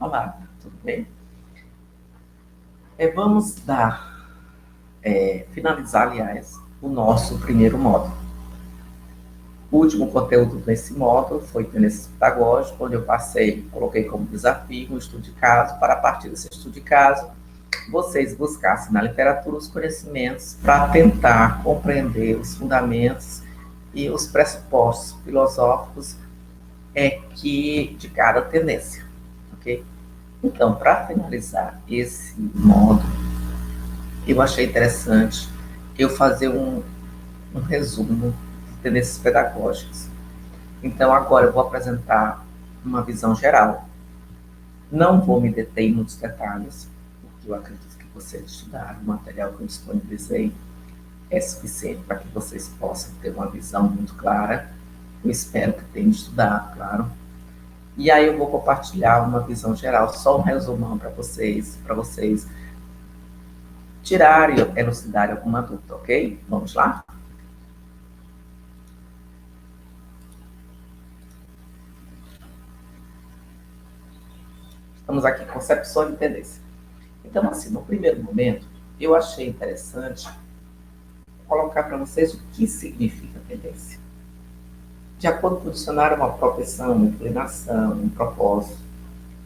Olá, tudo bem? Vamos finalizar, aliás, o nosso primeiro módulo. O último conteúdo desse módulo foi tendências pedagógicas, onde eu coloquei como desafio um estudo de caso, para a partir desse estudo de caso, vocês buscassem na literatura os conhecimentos para tentar compreender os fundamentos e os pressupostos filosóficos de cada tendência, ok? Então, para finalizar esse módulo, eu achei interessante eu fazer um resumo de tendências pedagógicas. Então, agora eu vou apresentar uma visão geral. Não vou me deter em muitos detalhes, porque eu acredito que vocês estudaram, o material que eu disponibilizei é suficiente para que vocês possam ter uma visão muito clara. Eu espero que tenham estudado, claro. E aí eu vou compartilhar uma visão geral, só um resumão para vocês tirarem ou elucidarem alguma dúvida, ok? Vamos lá? Estamos aqui, concepção de tendência. Então, assim, no primeiro momento, eu achei interessante colocar para vocês o que significa tendência. De acordo com o dicionário, é uma propensão, uma inclinação, um propósito.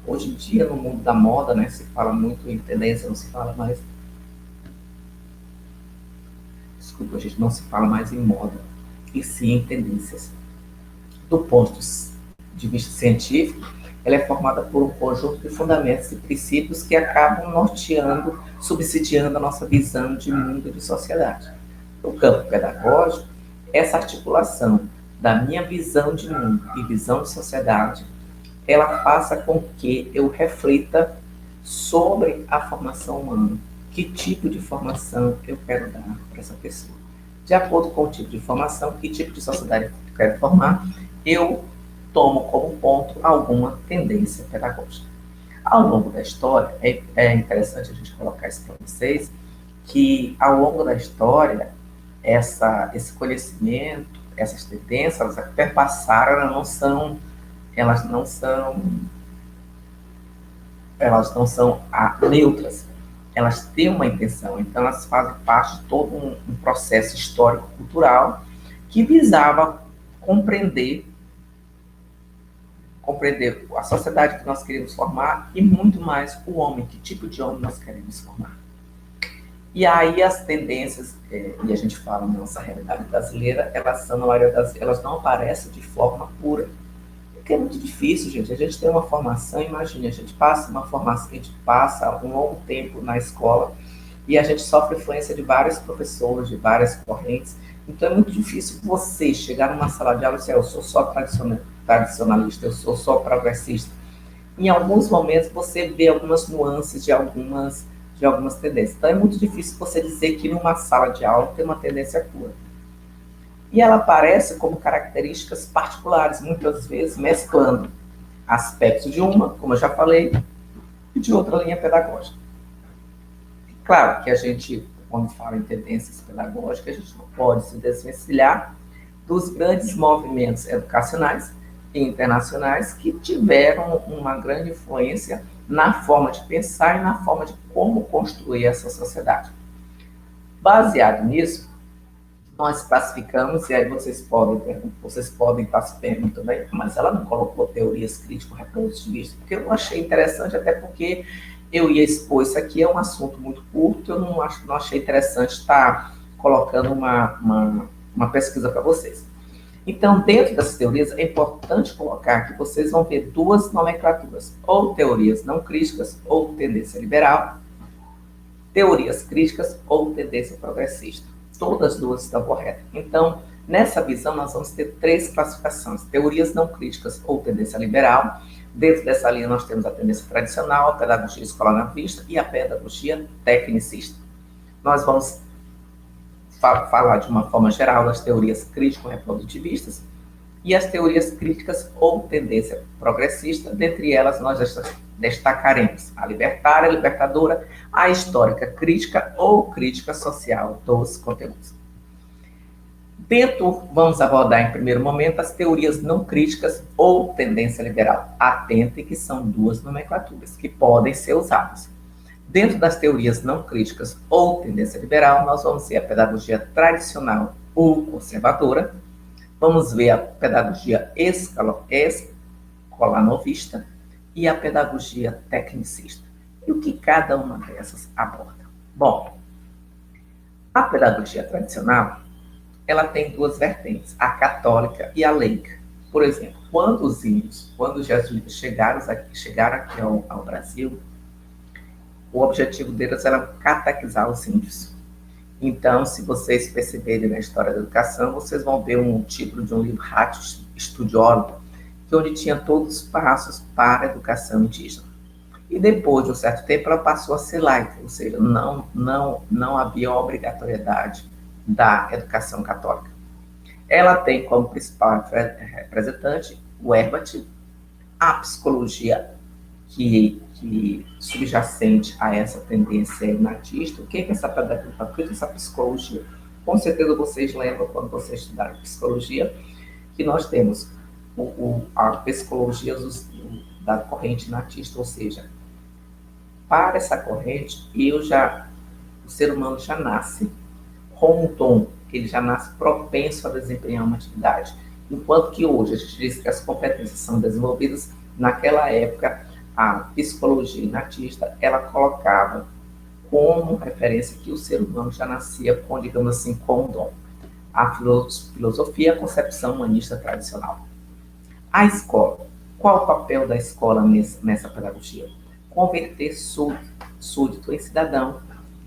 Hoje em dia, no mundo da moda, né, se fala muito em tendência, não se fala mais... Desculpa, a gente não se fala mais em moda, e sim em tendências. Do ponto de vista científico, ela é formada por um conjunto de fundamentos e princípios que acabam norteando, subsidiando a nossa visão de mundo e de sociedade. No campo pedagógico, essa articulação da minha visão de mundo e visão de sociedade, ela faça com que eu reflita sobre a formação humana. Que tipo de formação eu quero dar para essa pessoa? De acordo com o tipo de formação, que tipo de sociedade eu quero formar, eu tomo como ponto alguma tendência pedagógica. Ao longo da história, é interessante a gente colocar isso para vocês, que ao longo da história, esse conhecimento, essas tendências, elas perpassaram, elas não são neutras, elas têm uma intenção, então elas fazem parte de todo um processo histórico-cultural que visava compreender a sociedade que nós queremos formar e muito mais o homem, que tipo de homem nós queremos formar. E aí as tendências, e a gente fala na nossa realidade brasileira, elas não aparecem de forma pura. Porque é muito difícil, gente. A gente tem uma formação, imagine, a gente passa um longo tempo na escola e a gente sofre influência de vários professores, de várias correntes. Então é muito difícil você chegar numa sala de aula e dizer, eu sou só tradicionalista, eu sou só progressista. Em alguns momentos você vê algumas nuances de algumas tendências. Então é muito difícil você dizer que numa sala de aula tem uma tendência pura. E ela aparece como características particulares, muitas vezes mesclando aspectos de uma, como eu já falei, e de outra linha pedagógica. Claro que a gente, quando fala em tendências pedagógicas, a gente não pode se desvencilhar dos grandes movimentos educacionais e internacionais que tiveram uma grande influência na forma de pensar e na forma de como construir essa sociedade. Baseado nisso, nós classificamos, e aí vocês podem estar se perguntando também, mas ela não colocou teorias crítico-reprodutivistas, porque eu achei interessante, até porque eu ia expor isso aqui, é um assunto muito curto, eu não achei interessante estar colocando uma pesquisa para vocês. Então, dentro dessas teorias, é importante colocar que vocês vão ver duas nomenclaturas, ou teorias não críticas, ou tendência liberal, teorias críticas ou tendência progressista. Todas as duas estão corretas. Então, nessa visão, nós vamos ter três classificações: teorias não críticas ou tendência liberal. Dentro dessa linha, nós temos a tendência tradicional, a pedagogia escolar-navista e a pedagogia tecnicista. Nós vamos falar de uma forma geral das teorias crítico-reprodutivistas e as teorias críticas ou tendência progressista. Dentre elas, nós destacaremos a libertária, a libertadora, a histórica crítica ou crítica social dos conteúdos. Vamos abordar em primeiro momento as teorias não críticas ou tendência liberal. Atentem que são duas nomenclaturas que podem ser usadas. Dentro das teorias não críticas ou tendência liberal, nós vamos ver a pedagogia tradicional ou conservadora, vamos ver a pedagogia escolanovista e a pedagogia tecnicista. E o que cada uma dessas aborda? Bom, a pedagogia tradicional, ela tem duas vertentes, a católica e a laica. Por exemplo, quando os jesuítas chegaram aqui ao Brasil, o objetivo deles era catequizar os índios. Então, se vocês perceberem na história da educação, vocês vão ver um título de um livro, Ratio Studiorum, que onde tinha todos os passos para a educação indígena. E depois de um certo tempo, ela passou a ser laica, ou seja, não havia obrigatoriedade da educação católica. Ela tem como principal representante o Herbert, a psicologia que subjacente a essa tendência natista. O que é essa pedagogia? O que é essa psicologia? Com certeza vocês lembram, quando vocês estudaram psicologia, que nós temos a psicologia da corrente natista, ou seja, para essa corrente, o ser humano já nasce com um dom, ele já nasce propenso a desempenhar uma atividade. Enquanto que hoje a gente diz que as competências são desenvolvidas, naquela época a psicologia natista, ela colocava como referência que o ser humano já nascia com, digamos assim, com um dom. A filosofia, a concepção humanista tradicional. A escola. Qual o papel da escola nessa pedagogia? Converter súdito em cidadão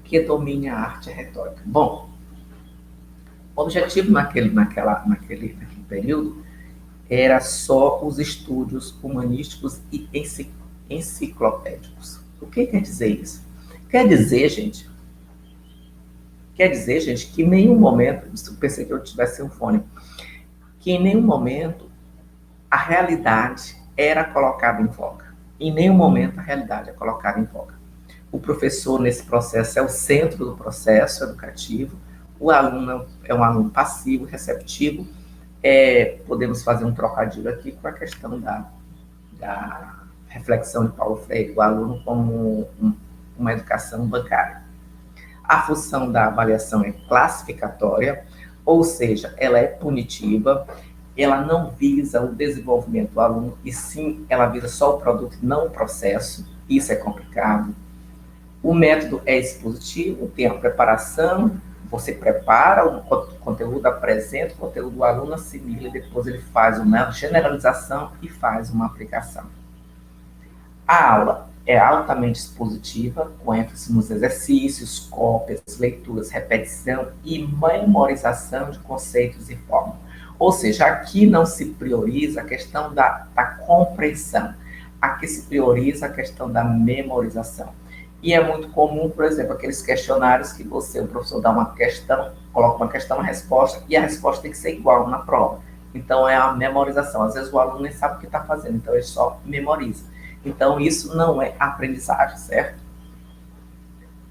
que domine a arte e a retórica. Bom, o objetivo naquele período era só os estudos humanísticos e enciclopédicos. O que quer dizer isso? Quer dizer, gente, que em nenhum momento, eu pensei que eu tivesse um fone, que em nenhum momento a realidade era colocada em voga. Em nenhum momento a realidade é colocada em voga. O professor, nesse processo, é o centro do processo educativo. O aluno é um aluno passivo, receptivo. Podemos fazer um trocadilho aqui com a questão da reflexão de Paulo Freire, o aluno como uma educação bancária. A função da avaliação é classificatória, ou seja, ela é punitiva, ela não visa o desenvolvimento do aluno, e sim, ela visa só o produto, não o processo. Isso é complicado. O método é expositivo, tem a preparação, você prepara o conteúdo, apresenta o conteúdo, o aluno assimila e depois ele faz uma generalização e faz uma aplicação. A aula é altamente expositiva, com ênfase nos exercícios, cópias, leituras, repetição e memorização de conceitos e formas. Ou seja, aqui não se prioriza a questão da compreensão, aqui se prioriza a questão da memorização. E é muito comum, por exemplo, aqueles questionários que o professor dá uma questão, coloca uma questão, uma resposta, e a resposta tem que ser igual na prova. Então, é a memorização. Às vezes o aluno nem sabe o que está fazendo, então ele só memoriza. Então, isso não é aprendizagem, certo?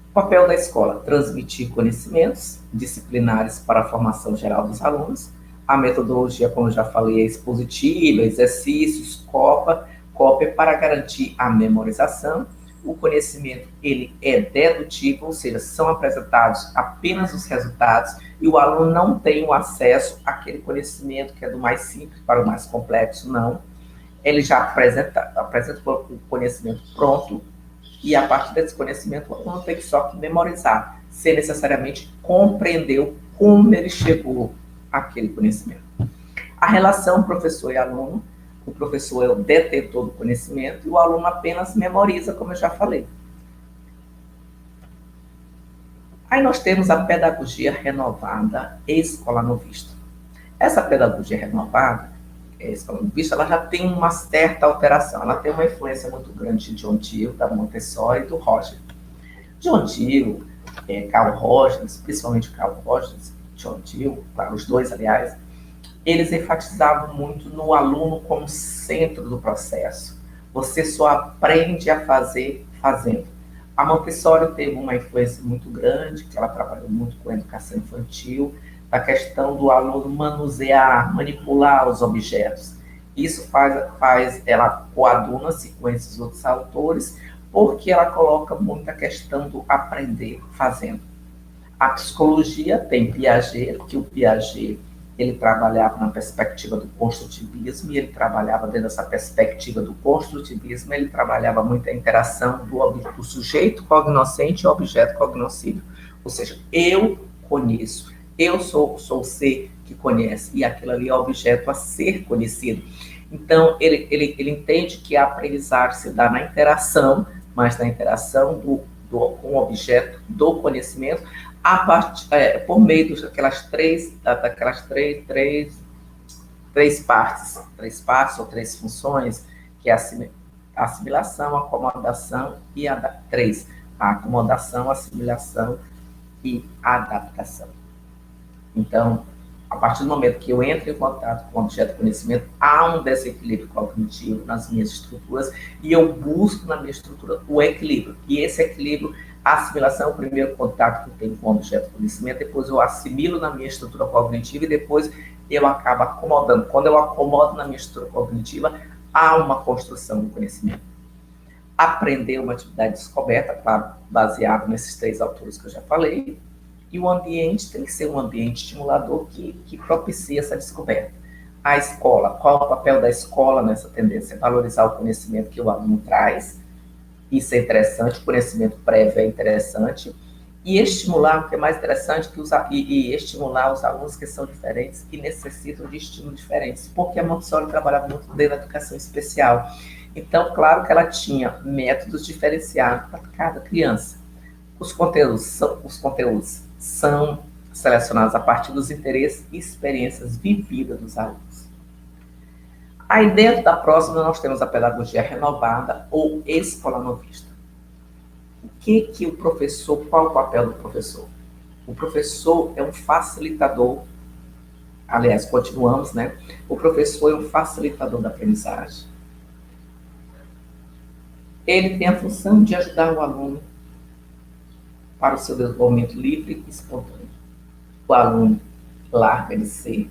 O papel da escola: transmitir conhecimentos disciplinares para a formação geral dos alunos. A metodologia, como eu já falei, é expositiva, exercícios, cópia para garantir a memorização. O conhecimento, ele é dedutivo, ou seja, são apresentados apenas os resultados e o aluno não tem o acesso àquele conhecimento que é do mais simples para o mais complexo, não. Ele já apresenta o conhecimento pronto e a partir desse conhecimento o aluno tem que só memorizar, sem necessariamente compreender como ele chegou àquele conhecimento. A relação professor e aluno: o professor é o detentor do conhecimento e o aluno apenas memoriza, como eu já falei. Aí nós temos a pedagogia renovada escolanovista. Essa pedagogia renovada escolanovista, ela já tem uma certa alteração, ela tem uma influência muito grande de John Dewey, da Montessori e do Rogers. John Dewey, Carl Rogers, principalmente Carl Rogers, John Dewey, para os dois, aliás, eles enfatizavam muito no aluno como centro do processo. Você só aprende a fazer fazendo. A Montessori teve uma influência muito grande, que ela trabalhou muito com a educação infantil, da questão do aluno manusear, manipular os objetos. Isso ela coaduna-se com esses outros autores, porque ela coloca muita questão do aprender fazendo. A psicologia tem Piaget, que o Piaget ele trabalhava na perspectiva do construtivismo, e ele trabalhava dentro dessa perspectiva do construtivismo, ele trabalhava muito a interação do sujeito cognoscente e objeto cognoscível. Ou seja, eu conheço, eu sou o ser que conhece, e aquilo ali é objeto a ser conhecido. Então, ele entende que a aprendizagem se dá na interação, mas na interação com o objeto do conhecimento, por meio daquelas três partes ou três funções, que é a assimilação, acomodação e a acomodação, assimilação e adaptação. Então, a partir do momento que eu entro em contato com o objeto de conhecimento, há um desequilíbrio cognitivo nas minhas estruturas, e eu busco na minha estrutura o equilíbrio. E esse equilíbrio, a assimilação é o primeiro contato que eu tenho com o objeto de conhecimento, depois eu assimilo na minha estrutura cognitiva e depois eu acabo acomodando. Quando eu acomodo na minha estrutura cognitiva, há uma construção do conhecimento. Aprender uma atividade descoberta, claro, baseado nesses três autores que eu já falei, e o ambiente tem que ser um ambiente estimulador que propicia essa descoberta. A escola, qual é o papel da escola nessa tendência? Valorizar o conhecimento que o aluno traz, isso é interessante, o conhecimento prévio é interessante, e estimular, o que é mais interessante, e estimular os alunos que são diferentes e necessitam de estímulos diferentes, porque a Montessori trabalhava muito dentro da educação especial. Então, claro que ela tinha métodos diferenciados para cada criança. Os conteúdos são selecionados a partir dos interesses e experiências vividas dos alunos. Aí, dentro da próxima, nós temos a pedagogia renovada ou escolanovista. Qual o papel do professor? O professor é um facilitador, aliás, continuamos, né? O professor é um facilitador da aprendizagem. Ele tem a função de ajudar o aluno para o seu desenvolvimento livre e espontâneo. O aluno larga de ser,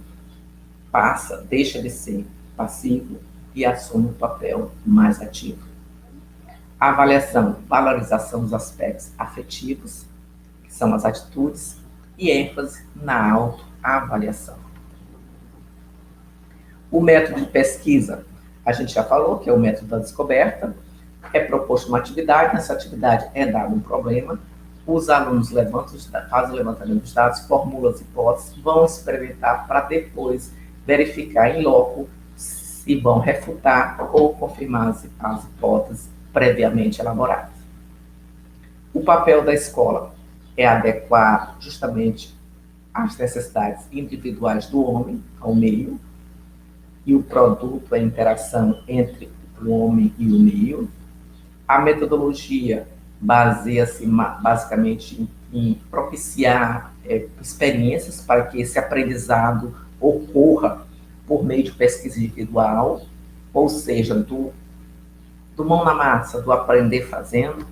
deixa de ser passivo e assume um papel mais ativo. A avaliação, valorização dos aspectos afetivos, que são as atitudes, e ênfase na autoavaliação. O método de pesquisa, a gente já falou, que é o método da descoberta, é proposto uma atividade, nessa atividade é dado um problema, os alunos fazem o levantamento dos dados, formulam as hipóteses, vão experimentar para depois verificar em loco se vão refutar ou confirmar as hipóteses previamente elaboradas. O papel da escola é adequar justamente as necessidades individuais do homem ao meio, e o produto é a interação entre o homem e o meio. A metodologia baseia-se basicamente em propiciar experiências para que esse aprendizado ocorra por meio de pesquisa individual, ou seja, do mão na massa, do aprender fazendo.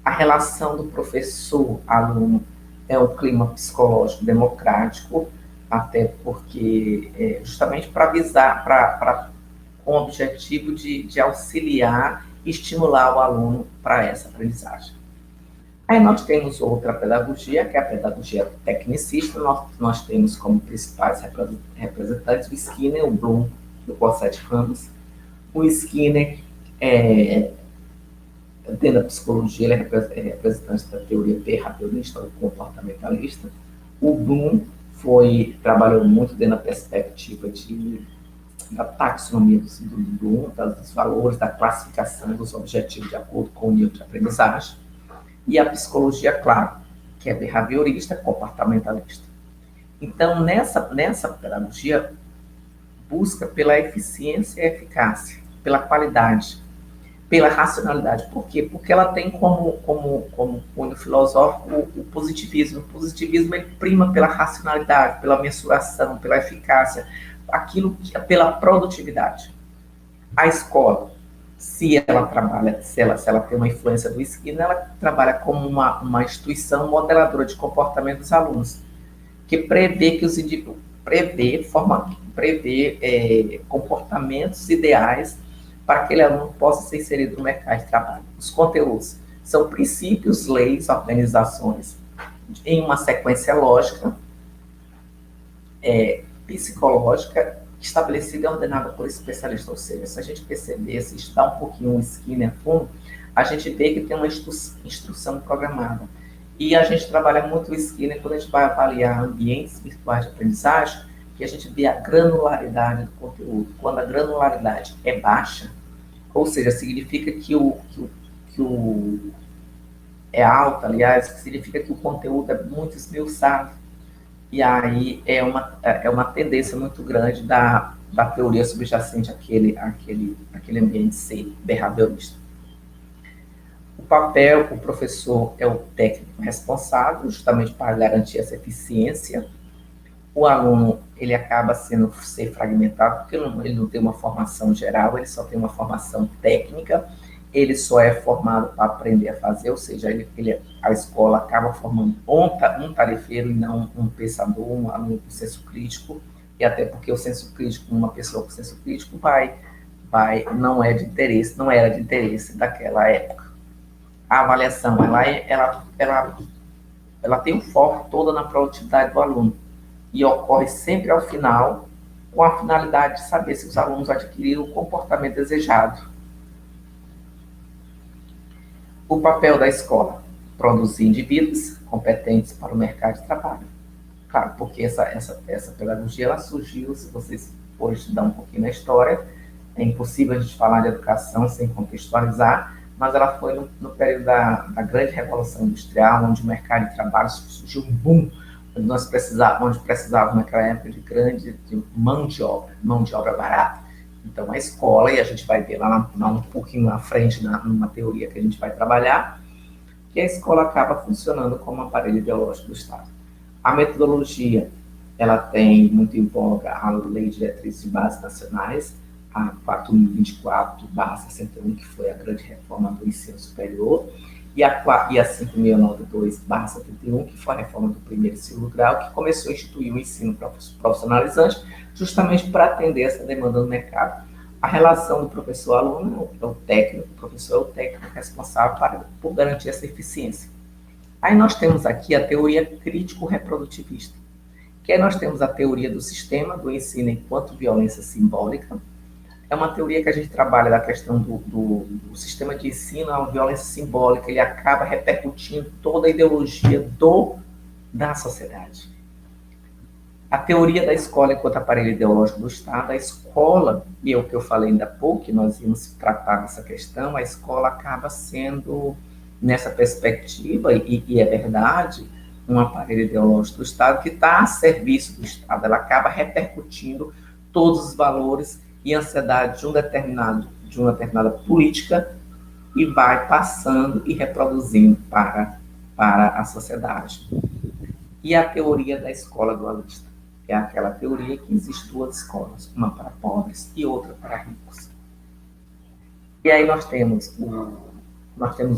A relação do professor-aluno é um clima psicológico democrático, até porque justamente para com o objetivo de auxiliar e estimular o aluno para essa aprendizagem. Aí nós temos outra pedagogia, que é a pedagogia tecnicista. Nós temos como principais representantes o Skinner, o Bloom, do Cossette Ramos. O Skinner, dentro da psicologia, ele é representante da teoria behaviorista ou comportamentalista. O Bloom trabalhou muito dentro da perspectiva da taxonomia do Bloom, dos valores, da classificação dos objetivos de acordo com o nível de aprendizagem. E a psicologia, claro, que é behaviorista, comportamentalista. Então, nessa pedagogia, busca pela eficiência e eficácia, pela qualidade, pela racionalidade. Por quê? Porque ela tem como cunho filosófico o positivismo. O positivismo ele prima pela racionalidade, pela mensuração, pela eficácia, pela produtividade. A escola, se ela tem uma influência do Skinner, ela trabalha como uma instituição modeladora de comportamento dos alunos. que prevê que os indivíduos prevê comportamentos ideais para que aquele aluno possa ser inserido no mercado de trabalho. Os conteúdos são princípios, leis, organizações, em uma sequência lógica, psicológica, estabelecida e ordenada por especialistas. Ou seja, se a gente perceber, se estudar um pouquinho o Skinner a fundo, a gente vê que tem uma instrução programada. E a gente trabalha muito o Skinner quando a gente vai avaliar ambientes virtuais de aprendizagem, que a gente vê a granularidade do conteúdo. Quando a granularidade é baixa, ou seja, significa que é alta, aliás, significa que o conteúdo é muito esmiuçado. E aí é uma tendência muito grande da teoria subjacente àquele ambiente ser behaviorista. O papel, o professor é o técnico responsável, justamente para garantir essa eficiência. O aluno, ele acaba ser fragmentado, porque ele não tem uma formação geral, ele só tem uma formação técnica, ele só é formado para aprender a fazer, ou seja, a escola acaba formando um tarefeiro e não um pensador, um aluno com senso crítico, e até porque o senso crítico, uma pessoa com senso crítico não era de interesse daquela época. A avaliação, ela tem o foco todo na produtividade do aluno, e ocorre sempre ao final, com a finalidade de saber se os alunos adquiriram o comportamento desejado. O papel da escola: produzir indivíduos competentes para o mercado de trabalho. Claro, porque essa pedagogia ela surgiu, se vocês forem estudar um pouquinho na história, é impossível a gente falar de educação sem contextualizar, mas ela foi no período da grande revolução industrial, onde o mercado de trabalho surgiu um boom, onde precisávamos naquela época de mão de obra barata. Então, a escola, e a gente vai ver lá um pouquinho na frente, numa teoria que a gente vai trabalhar, que a escola acaba funcionando como um aparelho ideológico do Estado. A metodologia, ela tem muito em voga a Lei de Diretrizes de Bases Nacionais, a 4.024/61, que foi a grande reforma do ensino superior, e a 5.092/71, que foi a reforma do primeiro e segundo grau, que começou a instituir o ensino profissionalizante, justamente para atender essa demanda do mercado. A relação do professor-aluno é o técnico, o professor é o técnico responsável por garantir essa eficiência. Aí nós temos aqui a teoria crítico-reprodutivista, que aí nós temos a teoria do sistema do ensino enquanto violência simbólica. É uma teoria que a gente trabalha da questão do sistema de ensino, a violência simbólica, ele acaba repercutindo toda a ideologia da sociedade. A teoria da escola enquanto aparelho ideológico do Estado, a escola, e é o que eu falei ainda há pouco, que nós íamos tratar dessa questão, a escola acaba sendo, nessa perspectiva, e é verdade, um aparelho ideológico do Estado que está a serviço do Estado, ela acaba repercutindo todos os valores e ansiedade de uma determinada política e vai passando e reproduzindo para a sociedade. E a teoria da escola dualista é aquela teoria que existe duas escolas, uma para pobres e outra para ricos. E aí nós temos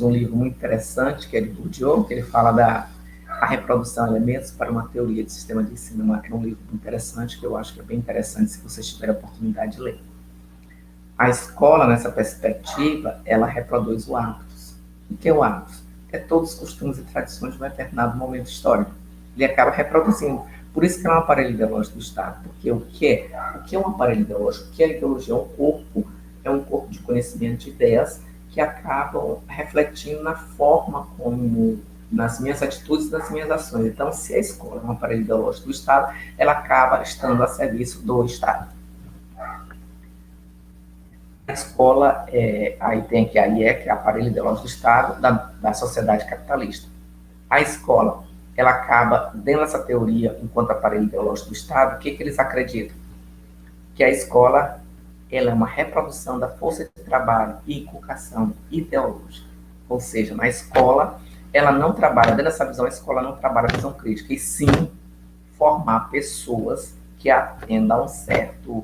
um livro muito interessante, que é de Bourdieu, que ele fala da reprodução de elementos para uma teoria de sistema de ensino. É um livro interessante, que eu acho que é bem interessante se vocês tiverem a oportunidade de ler. A escola, nessa perspectiva, ela reproduz o hábitos. O que é o hábitos? É todos os costumes e tradições de um determinado momento histórico. Ele acaba reproduzindo. Por isso que é um aparelho ideológico do Estado. Porque o que é um aparelho ideológico? O que é a ideologia? É um corpo de conhecimento de ideias que acabam refletindo na forma como, nas minhas atitudes e nas minhas ações. Então, se a escola é um aparelho ideológico do Estado, ela acaba estando a serviço do Estado. A escola, aí tem aqui a IE, que é o aparelho ideológico do Estado, da sociedade capitalista. A escola, ela acaba, dentro dessa teoria, enquanto aparelho ideológico do Estado, o que eles acreditam? Que a escola, ela é uma reprodução da força de trabalho e inculcação ideológica. Ou seja, na escola, ela não trabalha, dentro dessa visão, a escola não trabalha a visão crítica, e sim formar pessoas que atendam a um certo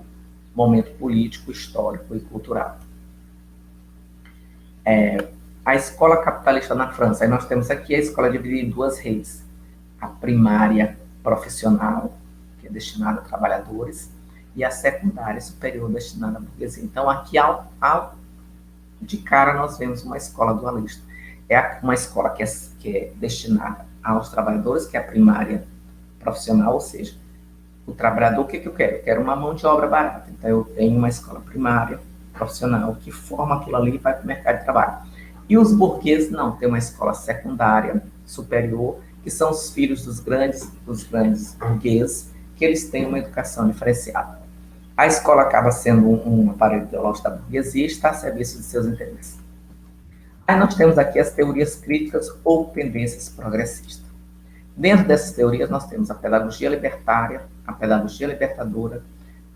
momento político, histórico e cultural. A escola capitalista na França, aí nós temos aqui a escola dividida em duas redes, a primária profissional, que é destinada a trabalhadores, e a secundária superior destinada à burguesia. Então, aqui, de cara, nós vemos uma escola dualista. É uma escola que é destinada aos trabalhadores, que é a primária profissional, ou seja, o trabalhador, o que eu quero? Eu quero uma mão de obra barata. Então, eu tenho uma escola primária profissional que forma aquilo ali e vai para o mercado de trabalho. E os burgueses não, tem uma escola secundária superior, que são os filhos dos grandes burgueses, que eles têm uma educação diferenciada. A escola acaba sendo um aparelho ideológico da burguesia e está a serviço de seus interesses. Aí nós temos aqui as teorias críticas ou tendências progressistas. Dentro dessas teorias, nós temos a pedagogia libertária, a pedagogia libertadora,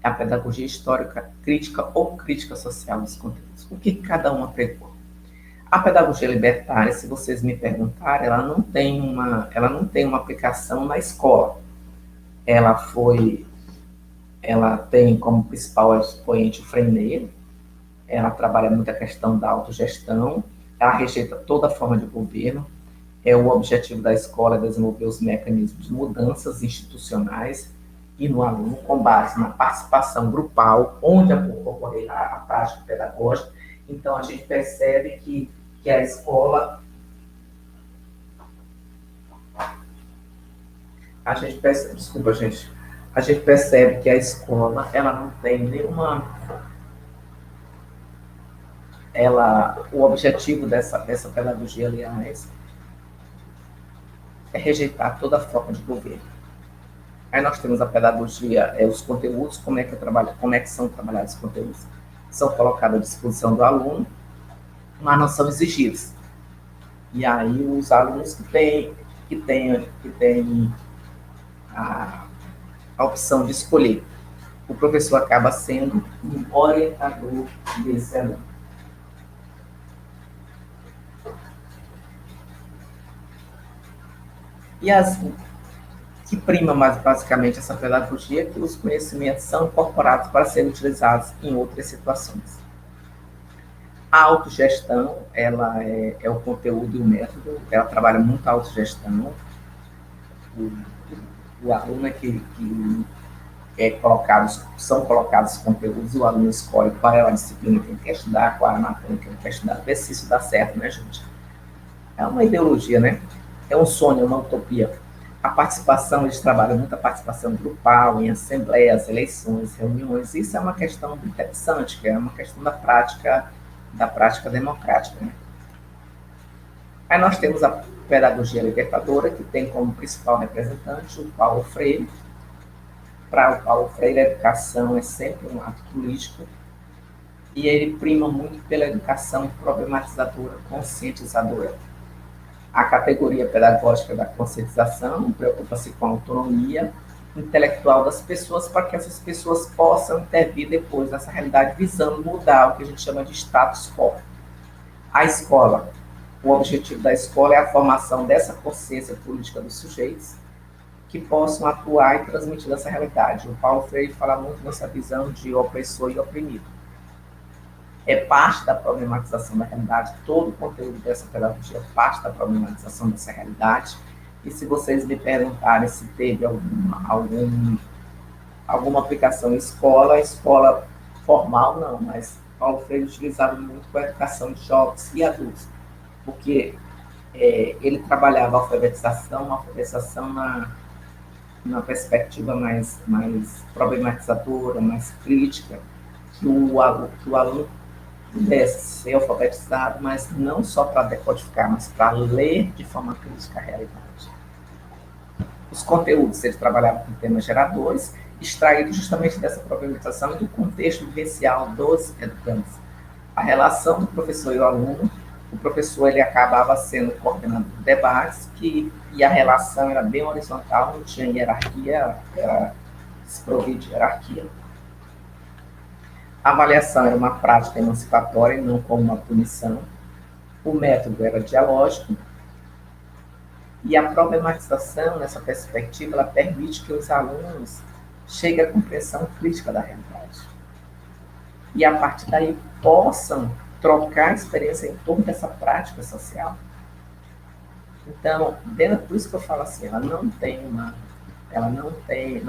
a pedagogia histórica crítica ou crítica social dos conteúdos. O que cada uma pregou? A pedagogia libertária, se vocês me perguntarem, ela não tem uma aplicação na escola. Ela tem como principal expoente o Freinet, ela trabalha muito a questão da autogestão, ela rejeita toda forma de governo, o objetivo da escola é desenvolver os mecanismos de mudanças institucionais e no aluno, com base na participação grupal, onde ocorrerá a prática pedagógica. Então, a gente percebe que a escola... Desculpa, gente. A gente percebe que a escola, ela não tem nenhuma... o objetivo dessa pedagogia, aliás, é rejeitar toda forma de governo. Aí nós temos a pedagogia, os conteúdos, como é que são trabalhados os conteúdos? São colocados à disposição do aluno, mas não são exigidos. E aí os alunos que têm a opção de escolher, o professor acaba sendo um orientador desse aluno. E que prima mais basicamente essa pedagogia, que os conhecimentos são incorporados para serem utilizados em outras situações. A autogestão, ela é o conteúdo e o método, ela trabalha muito a autogestão. O aluno são colocados conteúdos, o aluno escolhe qual é a disciplina que ele quer estudar, qual é a matéria que ele quer estudar, ver se isso dá certo, né, gente? É uma ideologia, né? É um sonho, é uma utopia. A participação, eles trabalham muito a participação grupal, em assembleias, eleições, reuniões. Isso é uma questão interessante, que é uma questão da prática democrática, né? Aí nós temos a pedagogia libertadora, que tem como principal representante o Paulo Freire. Para o Paulo Freire, a educação é sempre um ato político, e ele prima muito pela educação problematizadora, conscientizadora. A categoria pedagógica da conscientização preocupa-se com a autonomia intelectual das pessoas, para que essas pessoas possam intervir depois nessa realidade, visando mudar o que a gente chama de status quo. A escola, o objetivo da escola é a formação dessa consciência política dos sujeitos, que possam atuar e transmitir essa realidade. O Paulo Freire fala muito nessa visão de opressor e oprimido. É parte da problematização da realidade, todo o conteúdo dessa pedagogia é parte da problematização dessa realidade. E se vocês me perguntarem se teve alguma aplicação em escola formal, não, mas Paulo Freire utilizava muito com a educação de jovens e adultos, porque ele trabalhava a alfabetização na perspectiva mais problematizadora, mais crítica, que o aluno pudesse ser alfabetizado, mas não só para decodificar, mas para ler de forma crítica a realidade. Os conteúdos, eles trabalhavam com temas geradores, extraídos justamente dessa problematização e do contexto vivencial dos educantes. A relação do professor e o aluno, o professor ele acabava sendo coordenador de debates, e a relação era bem horizontal, não tinha hierarquia, era desprovido de hierarquia. A avaliação era uma prática emancipatória e não como uma punição. O método era dialógico. E a problematização, nessa perspectiva, ela permite que os alunos cheguem à compreensão crítica da realidade. E, a partir daí, possam trocar experiência em torno dessa prática social. Então, por isso que eu falo assim, ela não tem ela não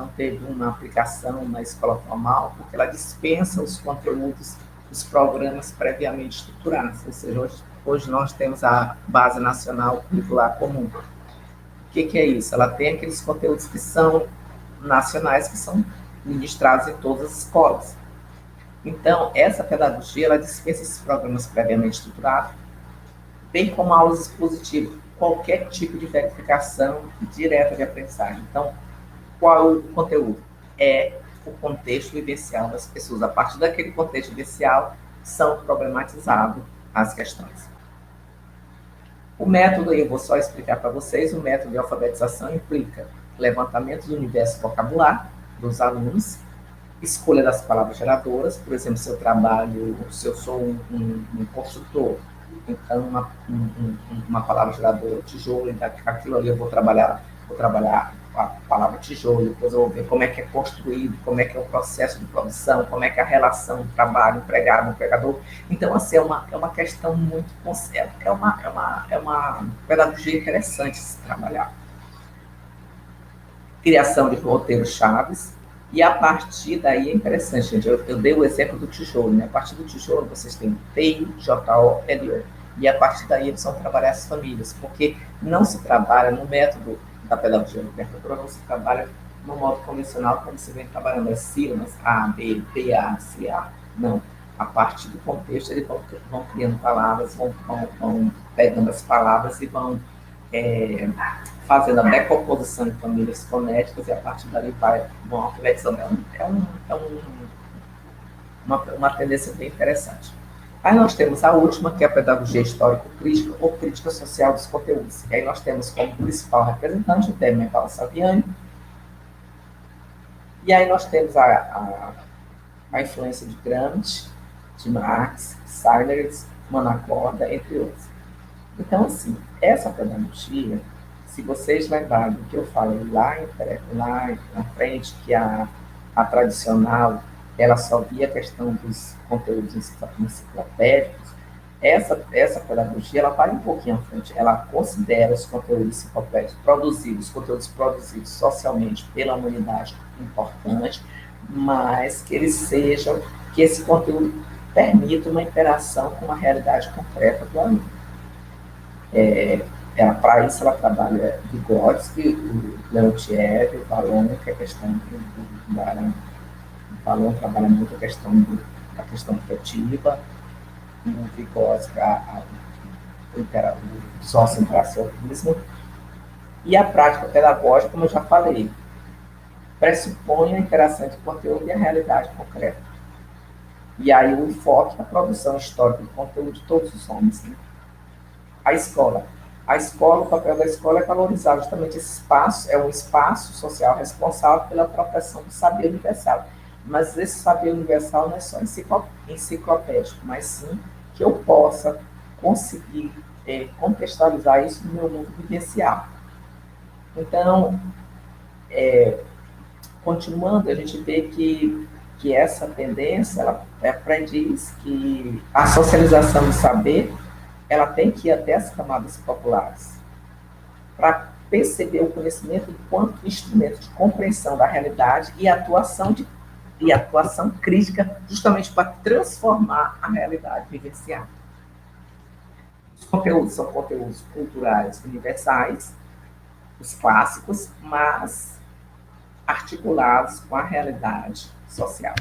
teve uma aplicação na escola formal, porque ela dispensa os conteúdos, os programas previamente estruturados. Ou seja, hoje nós temos a Base Nacional Curricular Comum. O que é isso? Ela tem aqueles conteúdos que são nacionais, que são ministrados em todas as escolas. Então, essa pedagogia, ela dispensa esses programas previamente estruturados, bem como aulas expositivas, qualquer tipo de verificação direta de aprendizagem. Então, qual o conteúdo? É o contexto vivencial das pessoas. A partir daquele contexto vivencial, são problematizadas as questões. O método, eu vou só explicar para vocês, o método de alfabetização implica levantamento do universo vocabular dos alunos, escolha das palavras geradoras, por exemplo, se eu sou um construtor, então uma palavra geradora, tijolo, aquilo ali eu vou trabalhar a palavra tijolo, depois eu vou ver como é que é construído, como é que é o processo de produção, como é que é a relação do trabalho, empregado, empregador. Então, assim, é uma questão muito, é uma pedagogia interessante se trabalhar. Criação de roteiros chaves, e a partir daí é interessante, gente, eu dei o exemplo do tijolo, né? A partir do tijolo vocês têm TIJOLO, e a partir daí eles vão trabalhar as famílias, porque não se trabalha no método da pedagogia libertadora, não se trabalha no modo convencional, como se vem trabalhando as sílabas A, B, B, A, C, A. Não. A partir do contexto, eles vão criando palavras, vão pegando as palavras e vão fazendo a decomposição de famílias fonéticas, e a partir dali vão alfabetizando. Uma tendência bem interessante. Aí nós temos a última, que é a pedagogia histórico-crítica ou crítica social dos conteúdos. E aí nós temos como principal representante o Temer Saviani. E aí nós temos a influência de Gramsci, de Marx, Sayers, Manacorda, entre outros. Então, assim, essa pedagogia, se vocês lembrarem do que eu falei lá na frente, que a tradicional, ela só via a questão dos conteúdos enciclopédicos, essa pedagogia, ela vai um pouquinho à frente, ela considera os conteúdos enciclopédicos produzidos socialmente pela humanidade importante, mas que que esse conteúdo permita uma interação com a realidade concreta do aluno. Para isso, ela trabalha Vygotsky, o Leontiev, o Valon, que é a questão do Valon trabalha muito a questão da questão afetiva, o Vygotsky, o sócio-interacionismo, e a prática pedagógica, como eu já falei, pressupõe a interação entre o conteúdo e a realidade concreta. E aí o enfoque na produção histórica do conteúdo de todos os homens, né? A escola, o papel da escola é valorizar justamente esse espaço, é um espaço social responsável pela proteção do saber universal. Mas esse saber universal não é só enciclopédico, mas sim que eu possa conseguir contextualizar isso no meu mundo vivencial. Então, continuando, a gente vê que essa tendência, ela prediz que a socialização do saber, ela tem que ir até as camadas populares, para perceber o conhecimento enquanto instrumento de compreensão da realidade e atuação crítica, justamente para transformar a realidade vivenciada. Os conteúdos são conteúdos culturais universais, os clássicos, mas articulados com a realidade social.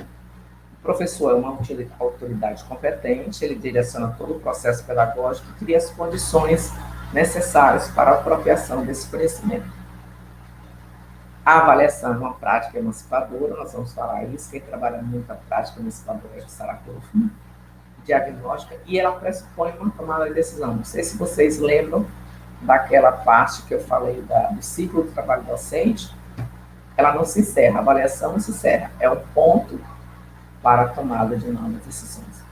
O professor é uma autoridade competente, ele direciona todo o processo pedagógico e cria as condições necessárias para a apropriação desse conhecimento. A avaliação é uma prática emancipadora, nós vamos falar isso, quem trabalha muito a prática emancipadora é o Sarah Kaufman, diagnóstica, e ela pressupõe uma tomada de decisão. Não sei se vocês lembram daquela parte que eu falei do ciclo do trabalho docente, ela não se encerra, a avaliação não se encerra, é um ponto para a tomada de novas decisões.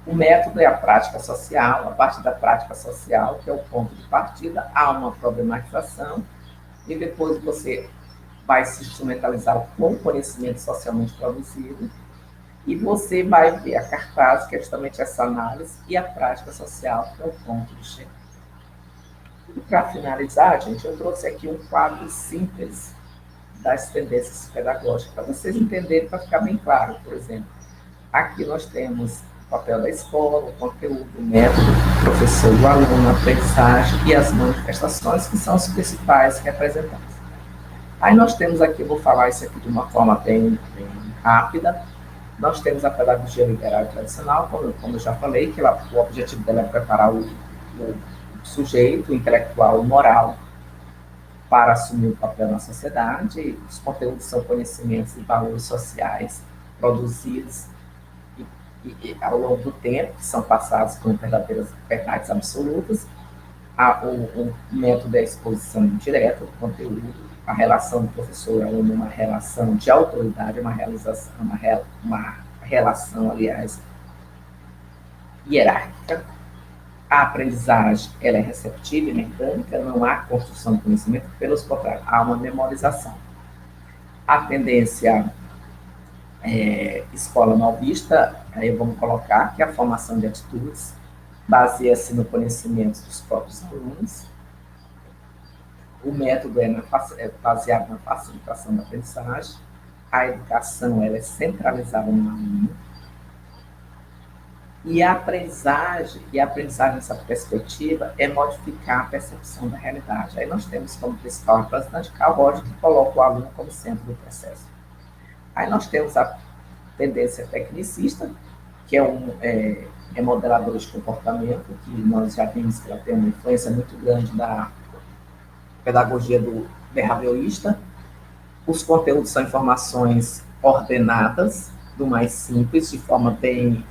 O método é a prática social, a partir da prática social, que é o ponto de partida, há uma problematização, e depois você vai se instrumentalizar com o conhecimento socialmente produzido, e você vai ver a cartaz, que é justamente essa análise, e a prática social, que é o ponto de chegada. E para finalizar, gente, eu trouxe aqui um quadro simples das tendências pedagógicas, para vocês entenderem, para ficar bem claro. Por exemplo, aqui nós temos o papel da escola, o conteúdo, o método, o professor, o aluno, a aprendizagem e as manifestações, que são os principais representantes. Aí nós temos aqui, eu vou falar isso aqui de uma forma bem rápida. Nós temos a pedagogia liberal e tradicional, como eu já falei, que o objetivo dela é preparar o sujeito, o intelectual, o moral, para assumir o papel na sociedade. Os conteúdos são conhecimentos e valores sociais produzidos ao longo do tempo, que são passados como verdadeiras verdades absolutas. O método é a exposição direta do conteúdo, a relação do professor e aluno é uma relação de autoridade, uma relação, aliás, hierárquica. A aprendizagem ela é receptiva e mecânica, não há construção do conhecimento, pelos contrários, há uma memorização. A tendência escola mal vista, aí vamos colocar que a formação de atitudes baseia-se no conhecimento dos próprios alunos. O método é baseado na facilitação da aprendizagem. A educação ela é centralizada no aluno. E a aprendizagem nessa perspectiva é modificar a percepção da realidade. Aí nós temos como principal representante Carl Rogers, que coloca o aluno como centro do processo. Aí nós temos a tendência tecnicista, que é modelador de comportamento, que nós já vimos que ela tem uma influência muito grande da pedagogia do behaviorista. Os conteúdos são informações ordenadas, do mais simples, de forma bem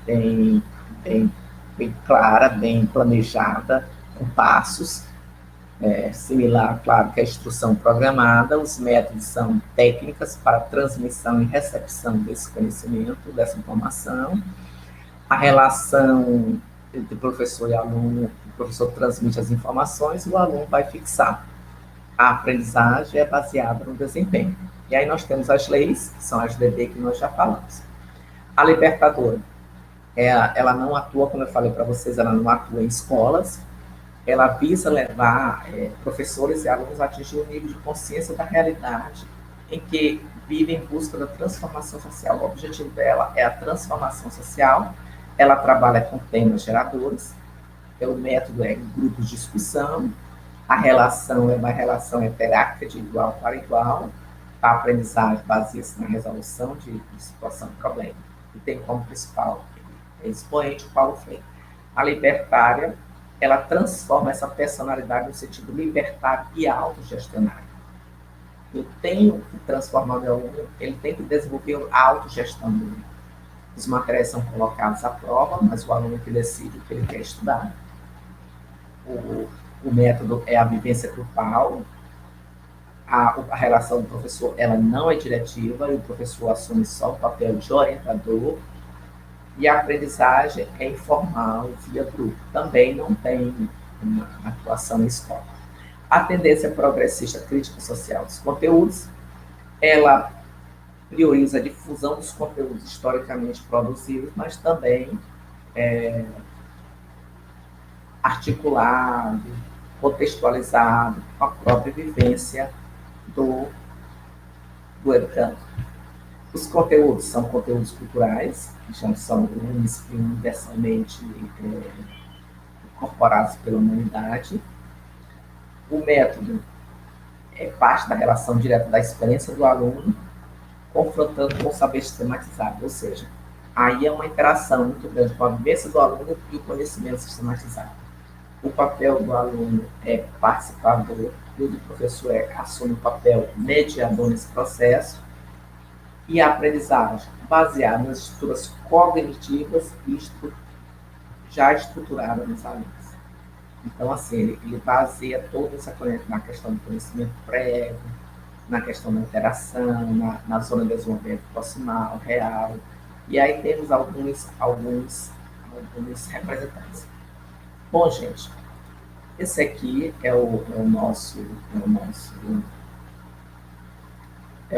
clara, bem planejada, com passos, similar, claro, que a instrução programada. Os métodos são técnicas para transmissão e recepção desse conhecimento, dessa informação. A relação entre professor e aluno, o professor transmite as informações e o aluno vai fixar. A aprendizagem é baseada no desempenho. E aí nós temos as leis, que são as DD que nós já falamos. A libertadora, ela não atua, como eu falei para vocês, ela não atua em escolas, ela visa levar professores e alunos a atingir um nível de consciência da realidade em que vivem em busca da transformação social. O objetivo dela é a transformação social. Ela trabalha com temas geradores, o método é grupos de discussão, a relação é uma relação heterárquica de igual para igual, a aprendizagem baseia-se na resolução de situação de problema, e tem como principal expoente o Paulo Freire. A libertária, ela transforma essa personalidade no sentido libertário e autogestionário. Eu tenho que transformar meu aluno, ele tem que desenvolver a autogestão dele. Os materiais são colocados à prova, mas o aluno que decide o que ele quer estudar. O método é a vivência grupal. A relação do professor ela não é diretiva, e o professor assume só o papel de orientador. E a aprendizagem é informal, via grupo. Também não tem uma atuação em escola. A tendência progressista crítica social dos conteúdos, ela prioriza a difusão dos conteúdos historicamente produzidos, mas também articulado, contextualizado com a própria vivência do educando. Os conteúdos são conteúdos culturais, que já são universalmente incorporados pela humanidade. O método é parte da relação direta da experiência do aluno, confrontando com o saber sistematizado, ou seja, aí é uma interação muito grande com a vivência do aluno e o conhecimento sistematizado. O papel do aluno é participador, e o do professor assume o papel mediador nesse processo, e a aprendizagem baseada nas estruturas cognitivas já estruturadas nos alunos. Então, assim, ele baseia toda essa na questão do conhecimento prévio, na questão da interação, na zona de desenvolvimento proximal, real. E aí temos alguns representantes. Bom, gente, esse aqui é o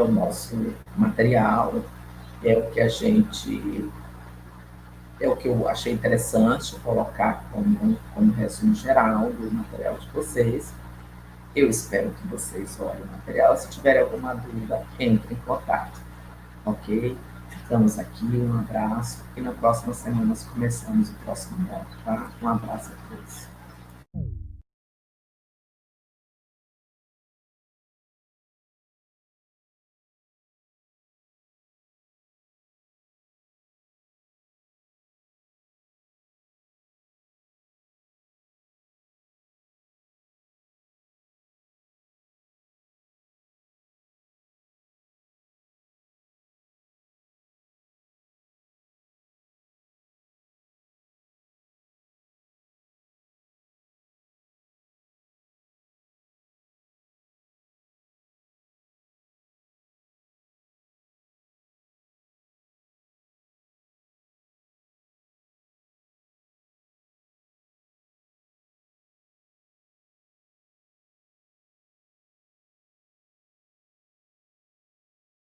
nosso material, é o que eu achei interessante colocar como resumo geral do material de vocês. Eu espero que vocês olhem o material. Se tiver alguma dúvida, entre em contato, ok? Ficamos aqui, um abraço, e na próxima semana nós começamos o próximo módulo, tá? Um abraço a todos.